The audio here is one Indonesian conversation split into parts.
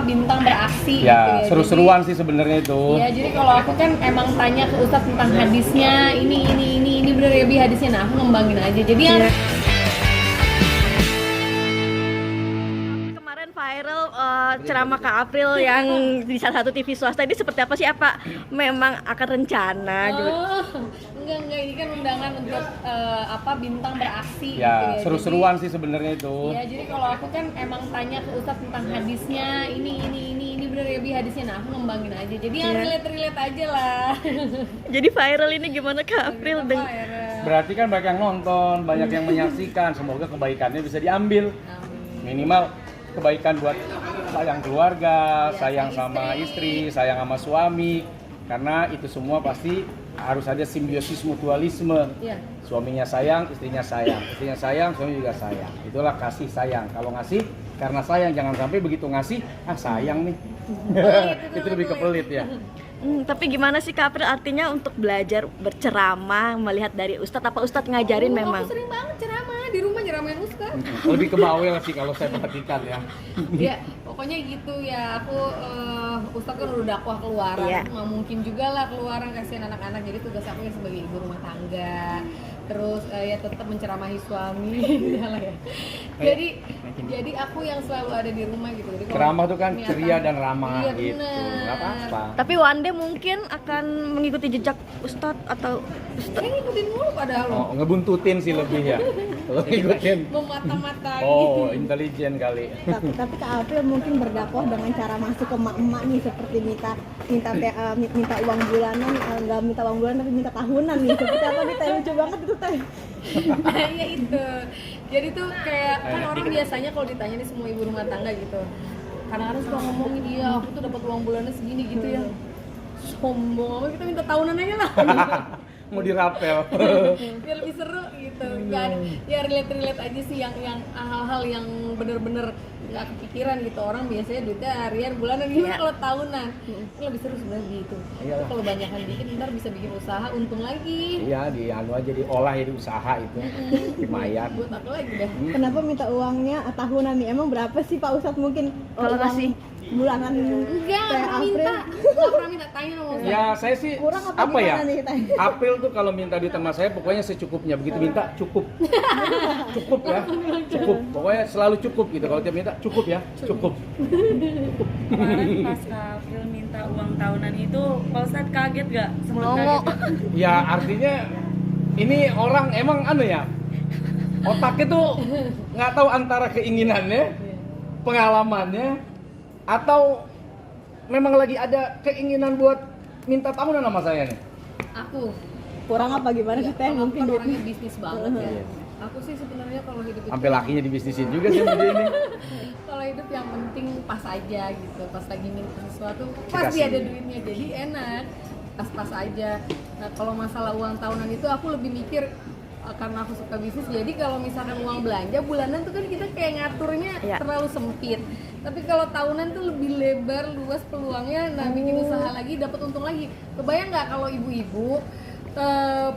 bintang beraksi Ya, gitu ya. seru-seruan sih sebenarnya itu. Iya, jadi kalau aku kan emang tanya ke Ustadz tentang hadisnya, ini bener ya Bi hadisnya, nah aku ngembangin aja. Jadi yang Kemarin viral ceramah Kak April yang di salah satu TV swasta ini seperti apa sih? Apa memang akan rencana juga? enggak, ini kan undangan untuk bintang beraksi gitu Ya, ya. seru-seruan sih sebenarnya itu. Iya, jadi kalau aku kan emang tanya ke Ustadz tentang hadisnya, ini bener ya Bi hadisnya, nah aku ngembangin aja. Jadi yang relate aja lah. Jadi viral ini gimana Kak April? Berarti kan banyak yang nonton, banyak yang menyaksikan. Semoga kebaikannya bisa diambil. Minimal kebaikan buat sayang keluarga, sayang sama istri, sayang sama suami. Karena itu semua pasti harus ada simbiosis mutualisme. Iya. Suaminya sayang, istrinya sayang, suami juga sayang. Itulah kasih sayang. Kalau ngasih karena sayang, jangan sampai begitu ngasih, sayang nih. Itu lebih ke pelit ya. Tapi gimana sih Kak April artinya untuk belajar berceramah melihat dari Ustadz? Apa Ustadz ngajarin memang? Aku sering banget ceramah di rumah, nyeramain Ustadz. Lebih ke bawel sih kalau saya perhatikan ya. Ya, pokoknya gitu ya. Aku Ustadz kan udah dakwah keluaran, Iya. nggak mungkin juga lah keluaran kasihan anak-anak. Jadi tugas aku ya sebagai ibu rumah tangga, terus ya tetap menceramahi suami, ya lah ya. Jadi aku yang selalu ada di rumah gitu. Jadi kalau Ceramah tuh kan niatan- ceria dan ramah Iya, gitu. bener. Nggak apa-apa. Tapi one day mungkin akan mengikuti jejak Ustadz atau Saya ngikutin mulu padahal loh. Oh, ngebuntutin sih lebih ya. Kalau ngikutin. Memata-matai. Oh, intelijen kali. Tapi Kak April mungkin berdakwah dengan cara masuk ke emak-emak nih, seperti minta uang bulanan, nggak minta uang bulanan tapi minta tahunan nih. Seperti apa nih Teh? Lucu banget itu Teh. Nah, ya itu. Jadi tuh kayak kan orang biasanya kalau ditanya nih semua ibu rumah tangga gitu. Kadang-kadang suka ngomongin dia, aku tuh dapat uang bulannya segini gitu ya. Sombong, kita minta tahunan aja lah. Mau dirapel. Biar lebih seru gitu. Kan ya relate aja sih yang hal-hal yang bener-bener nggak kepikiran gitu. Orang biasanya duitnya harian, bulanan, gimana kalau tahunan? Ini lebih seru sebenarnya gitu. Iyalah. Kalau banyakan dikit ntar bisa bikin usaha untung lagi. Iya, aja diolah jadi usaha itu. Lumayan. Buat apa lagi dah? Kenapa minta uangnya tahunan nih? Emang berapa sih Pak Ustadz mungkin Kalau uang kasih bulanan Enggak, Teh nggak April? pernah minta tanya sama Ustaz. Ya, saya sih Kurang apa apa ya? gimana nih, Teh? April tuh kalau minta duit sama saya pokoknya secukupnya. Begitu minta cukup. Cukup ya. Cukup. Pokoknya selalu cukup gitu. Kalau dia minta cukup ya. Cukup. Kemarin pas Kak April minta uang tahunan itu, Pak Ustadz kaget gak? Sempet Melongo. kaget gak? Ya, artinya ini orang emang ya. Otaknya tuh nggak tahu antara keinginannya, pengalamannya, atau memang lagi ada keinginan buat minta tahunan sama saya nih. Aku Kurang apa gimana sih Teh? kalau Mungkin kan duitnya. orangnya bisnis banget ya. Aku sih sebenarnya kalau hidup itu Sampai lakinya dibisnisin juga sih sama dia ini. kalau hidup yang penting pas aja gitu. Pas lagi minta sesuatu pasti Dikasih. ada duitnya, jadi enak. Pas-pas aja. Nah, kalau masalah uang tahunan itu aku lebih mikir karena aku suka bisnis, jadi kalau misalkan uang belanja bulanan tuh kan kita kayak ngaturnya Iya. terlalu sempit. Tapi kalau tahunan tuh lebih lebar, luas peluangnya, nah bikin usaha lagi, dapat untung lagi. Kebayang nggak kalau ibu-ibu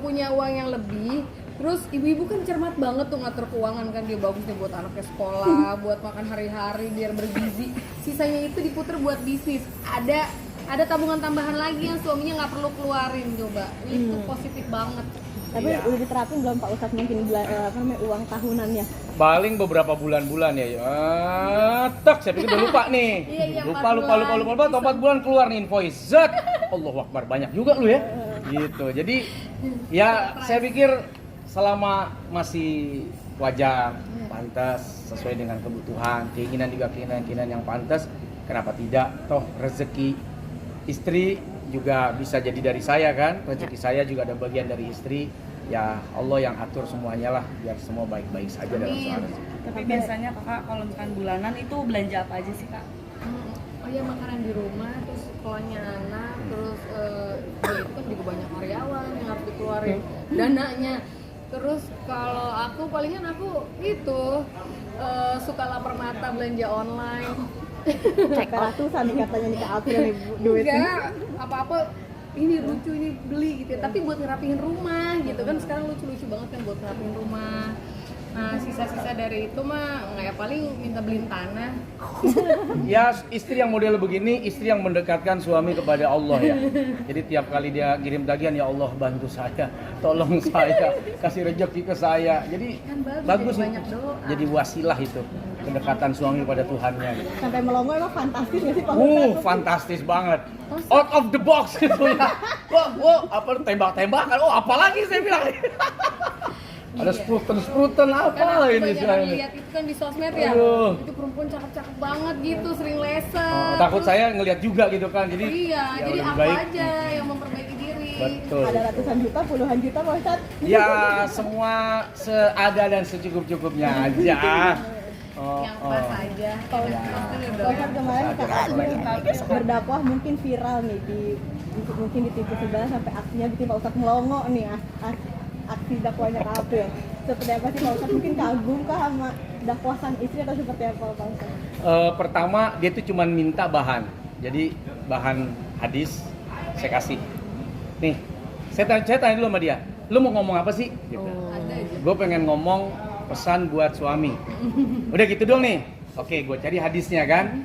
punya uang yang lebih, terus ibu-ibu kan cermat banget tuh ngatur keuangan kan, dia bagus nih buat anaknya sekolah, buat makan hari-hari biar bergizi. Sisanya itu diputer buat bisnis. Ada tabungan tambahan lagi yang suaminya nggak perlu keluarin, coba. Itu positif banget. Tapi Iya. udah diterapin belum Pak Ustadz mungkin uang tahunannya? Paling beberapa bulan-bulan ya. Tak, saya pikir udah lupa nih. Iya, lupa, 4 bulan. 4 bulan keluar nih invoice. Zat. Allahu Akbar, banyak juga lu ya. Gitu. Jadi ya saya pikir selama masih wajar, pantas, sesuai dengan kebutuhan, keinginan juga keinginan yang pantas, kenapa tidak? Toh rezeki istri juga bisa jadi dari saya kan, rezeki saya juga ada bagian dari istri. Ya Allah yang atur semuanya lah, biar semua baik-baik saja dalam soal rezeki. Tapi biasanya kakak kalau misalkan bulanan itu belanja apa aja sih kak? Oh ya, makanan di rumah, terus sekolahnya anak, terus ya itu kan juga banyak karyawan yang harus dikeluarin dananya. Terus kalau aku palingan aku itu suka lapar mata belanja online. Sampai ratusan nih katanya nih Kak April nih duitnya. Enggak, apa-apa ini lucu, ini beli gitu ya. Tapi buat ngerapihin rumah gitu kan, sekarang lucu-lucu banget kan buat ngerapihin rumah. Nah sisa-sisa dari itu mah nggak ya, paling minta beliin tanah. Ya istri yang model begini, istri yang mendekatkan suami kepada Allah ya. Jadi tiap kali dia kirim tagihan, ya Allah bantu saya, tolong saya, kasih rezeki ke saya. Jadi Kan bagus jadi itu. banyak doa. Jadi wasilah itu kedekatan suami kepada Tuhannya. Gitu. Sampai melongo emang fantastis nggak sih Pak Ustadz? Fantastis banget. Out of the box gitu ya. Wah, apa tembak-tembakan? Oh, apalagi saya bilang. Ada spruten apa Karena aku ini banyak istilahnya? lihat itu kan di sosmed ya. Aduh. Itu perempuan cakep-cakep banget gitu, sering leset. Takut saya ngelihat juga gitu kan. Jadi Iya, ya jadi lebih aku baik. aja yang memperbaiki diri. Betul. Ada ratusan juta, puluhan juta Pak Ustadz. Ya semua seada dan secukup-cukupnya aja. Yang pas aja. Kalau Ya. Pak Ustadz kemarin Kak April berdakwah mungkin viral nih mungkin di TV sebelah sampai aksinya bikin Pak Ustadz melongo nih aksi dakwahnya Kak April. Seperti apa sih Pak Ustadz? Mungkin kagum kah sama dakwah sang istri atau seperti apa Pak Ustadz? Pertama dia tuh cuma minta bahan. Jadi bahan hadis saya kasih. Nih, saya tanya dulu sama dia. Lu mau ngomong apa sih? Gitu. ada aja. Gue pengen ngomong pesan buat suami. Udah gitu dong nih. Oke, gue cari hadisnya kan.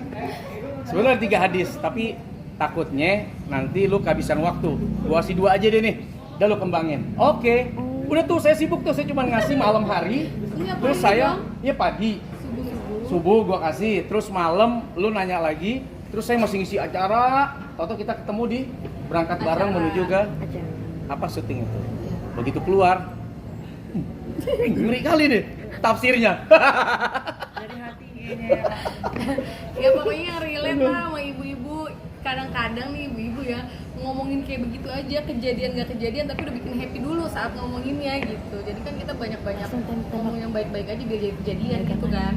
Sebenarnya 3 hadis, tapi takutnya nanti lu kehabisan waktu. Gua kasih 2 aja deh nih. Udah lu kembangin. Oke. Udah tuh saya sibuk tuh, saya cuma ngasih malam hari. Iya, Terus pagi saya, dong. ya pagi. Subuh-subuh. Subuh gua kasih, terus malam lu nanya lagi. Terus saya masih ngisi acara. Tahu kita ketemu di berangkat bareng Acara. menuju ke apa syuting itu. Begitu keluar, ngeri kali nih tafsirnya. Dari hati kayaknya. Ya pokoknya yang relate lah sama ibu-ibu. Kadang-kadang nih ibu-ibu ya ngomongin kayak begitu aja, kejadian gak kejadian tapi udah bikin happy dulu saat ngomonginnya gitu. Jadi kan kita banyak-banyak ngomong yang baik-baik aja biar jadi kejadian gitu kan.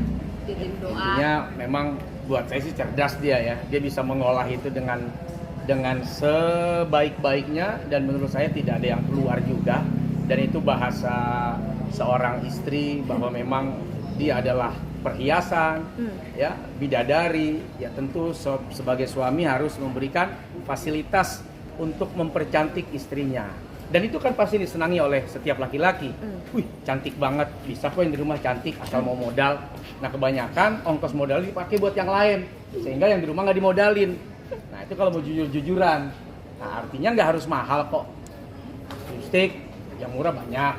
Dia jadi doa. Intinya memang buat saya sih cerdas dia ya. Dia bisa mengolah itu dengan sebaik-baiknya dan menurut saya tidak ada yang keluar juga. Dan itu bahasa seorang istri bahwa memang dia adalah perhiasan, ya bidadari. Ya tentu sebagai suami harus memberikan fasilitas untuk mempercantik istrinya. Dan itu kan pasti disenangi oleh setiap laki-laki. Wih, cantik banget, bisa kok yang di rumah cantik asal mau modal. Nah kebanyakan ongkos modal dipakai buat yang lain, sehingga yang di rumah nggak dimodalin. Nah itu kalau mau jujur-jujuran. Nah artinya nggak harus mahal kok. Lipstick yang murah banyak,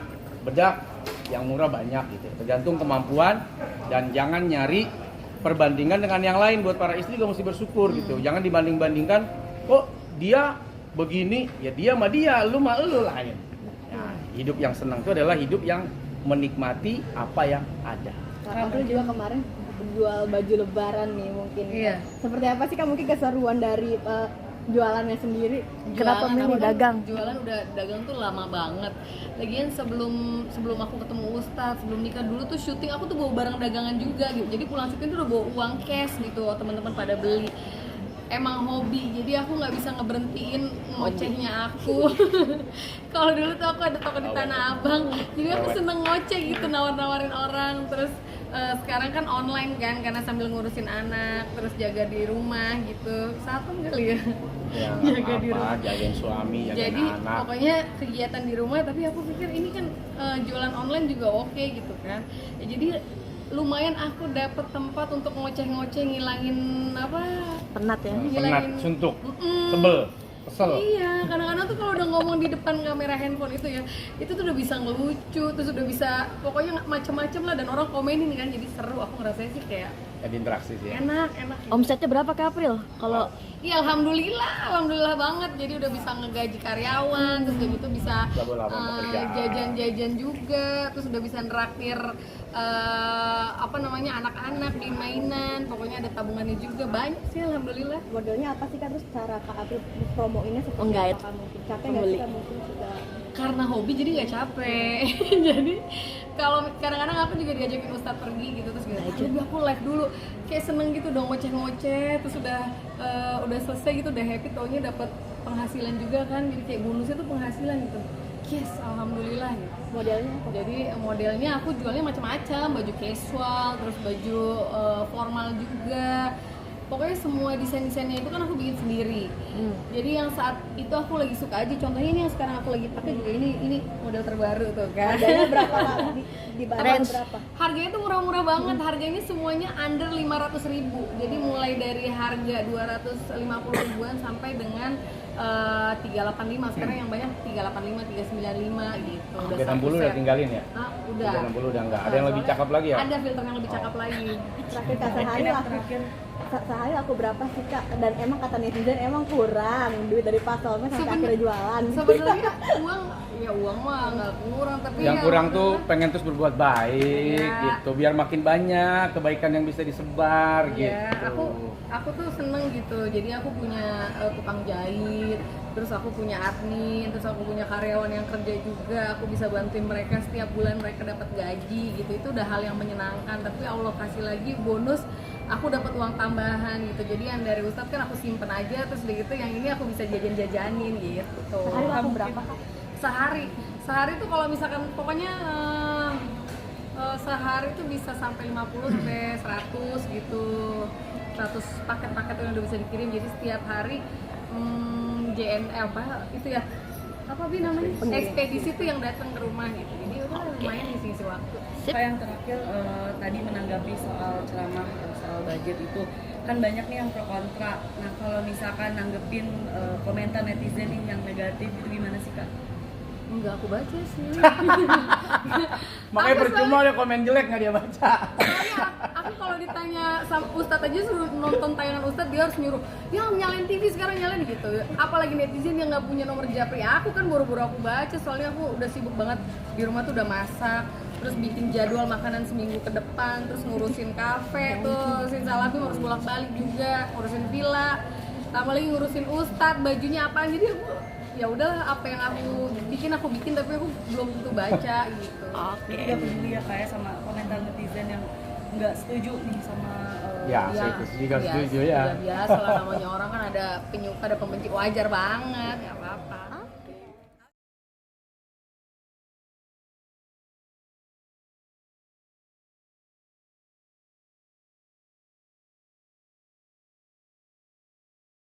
bedak yang murah banyak gitu. Tergantung kemampuan dan jangan nyari perbandingan dengan yang lain. Buat para istri juga mesti bersyukur gitu. Jangan dibanding-bandingkan. Kok dia begini, ya dia sama dia, lu sama lu lah. Nah, hidup yang senang itu adalah hidup yang menikmati apa yang ada. Kak April juga kemarin jual baju lebaran nih mungkin. Iya. Seperti apa sih Kak mungkin keseruan dari jualannya sendiri? Kenapa Jualan, milih aku kan dagang? Jualan udah dagang tuh lama banget. Lagian sebelum aku ketemu Ustadz, sebelum nikah dulu tuh syuting aku tuh bawa barang dagangan juga gitu. Jadi pulang syuting tuh udah bawa uang cash gitu, teman-teman pada beli. Emang hobi, jadi aku nggak bisa ngeberhentiin ngocehnya aku. Kalau dulu tuh aku ada toko di Tanah Abang, jadi aku seneng ngoceh gitu, nawar-nawarin orang. Terus sekarang kan online kan, karena sambil ngurusin anak, terus jaga di rumah gitu. Satu kali ya. Ya, Jaga di apa, rumah. jagain suami, jagain Jadi anak. pokoknya kegiatan di rumah, tapi aku pikir ini kan jualan online juga oke gitu kan. Ya, jadi lumayan aku dapet tempat untuk ngoceh-ngoceh, ngilangin apa? Penat ya. Penat, suntuk, Mm-mm. sebel, kesel. Iya, kadang-kadang tuh kalau udah ngomong di depan kamera handphone itu ya, itu tuh udah bisa ngelucu, terus udah bisa pokoknya macem-macem lah dan orang komenin kan, jadi seru. Aku ngerasanya sih kayak Jadi interaksi sih ya. enak. Omsetnya berapa Kak April? Kalau Iya, alhamdulillah banget. Jadi udah bisa ngegaji karyawan, terus udah gitu bisa Double apa, pekerjaan. jajan-jajan juga, terus udah bisa neraktir anak-anak di mainan. Pokoknya ada tabungannya juga, banyak sih alhamdulillah. Modelnya apa sih Kak? Terus cara Kak April promoinnya seperti Menggait apa Kak mungkin? Capek nggak pembeli. sih Kak mungkin sudah? Karena hobi jadi nggak capek. Jadi kalau kadang-kadang aku juga diajakin Ustadz pergi gitu, terus gitu, aduh aku live dulu, kayak seneng gitu dong ngoceh-ngoceh, terus udah selesai gitu, udah happy, taunya dapat penghasilan juga kan, jadi kayak bonusnya tuh penghasilan gitu. Yes, alhamdulillah gitu. Modelnya apa? Jadi modelnya aku jualnya macam-macam, baju casual, terus baju formal juga. pokoknya semua desain-desainnya itu kan aku bikin sendiri. Jadi yang saat itu aku lagi suka aja, contohnya ini yang sekarang aku lagi pakai juga ini model terbaru tuh kan. Harganya berapa Kak? Di bawah Range. berapa? Harganya tuh murah-murah banget, harganya semuanya under 500.000. Jadi mulai dari harga 250 ribuan sampai dengan 385. Sekarang yang banyak 385, 395 gitu. Udah Sampai 60 satu udah set. tinggalin ya? Ah, udah. Udah 60 udah enggak. Ada yang lebih cakep lagi ya? Ada filter yang lebih cakep lagi. Terakhir Kak, sehari Yang aku terakhir sehari aku berapa sih Kak? Dan emang kata netizen emang kurang duit dari pasalnya sampai Seben- akhirnya jualan. Sebenarnya uang mah nggak kurang, tapi Yang ya kurang tuh udah. pengen terus berbuat baik Iya. gitu, biar makin banyak kebaikan yang bisa disebar Iya, gitu. aku tuh seneng gitu. Jadi aku punya tukang jahit, terus aku punya admin, terus aku punya karyawan yang kerja juga. Aku bisa bantuin mereka setiap bulan, mereka dapat gaji gitu. Itu udah hal yang menyenangkan. Tapi Allah kasih lagi bonus, aku dapat uang tambahan gitu. Jadi yang dari Ustadz kan aku simpen aja, terus udah gitu yang ini aku bisa jajan-jajanin gitu. Sehari laku berapa Kak? Sehari tuh kalau misalkan pokoknya sehari tuh bisa sampai 50 sampai 100 gitu. 100 paket-paket yang udah bisa dikirim. Jadi setiap hari JNL apa itu ya, apa Bi namanya, ekspedisi tuh yang datang ke rumah gitu. Jadi udah lumayan ngisi waktu. Sip. Kak, yang terakhir tadi menanggapi soal ceramah soal budget itu kan banyak nih yang pro kontra. Nah kalau misalkan nanggepin komentar netizen nih yang negatif itu gimana sih Kak? Enggak aku baca sih. Makanya Aku percuma dia komen jelek nggak dia baca. Soalnya aku kalau ditanya sama Ustadz aja suruh nonton tayangan Ustadz, dia harus nyuruh, ya nyalain TV sekarang, nyalain gitu. Apalagi netizen yang nggak punya nomor japri. Aku kan buru-buru aku baca, soalnya aku udah sibuk banget di rumah tuh, udah masak, terus bikin jadwal makanan seminggu ke depan, terus ngurusin kafe tuh, ngurusin Salabim, harus bolak-balik juga, ngurusin villa, tambah lagi ngurusin Ustadz, bajunya apa. Jadi aku ya udahlah, apa yang aku bikin, tapi aku belum tentu baca gitu. Oke. Nggak peduli ya kayak sama komentar netizen yang nggak setuju nih sama Ya, saya juga setuju ya. Biasa lah, namanya orang kan ada penyuka, ada pembenci, wajar banget.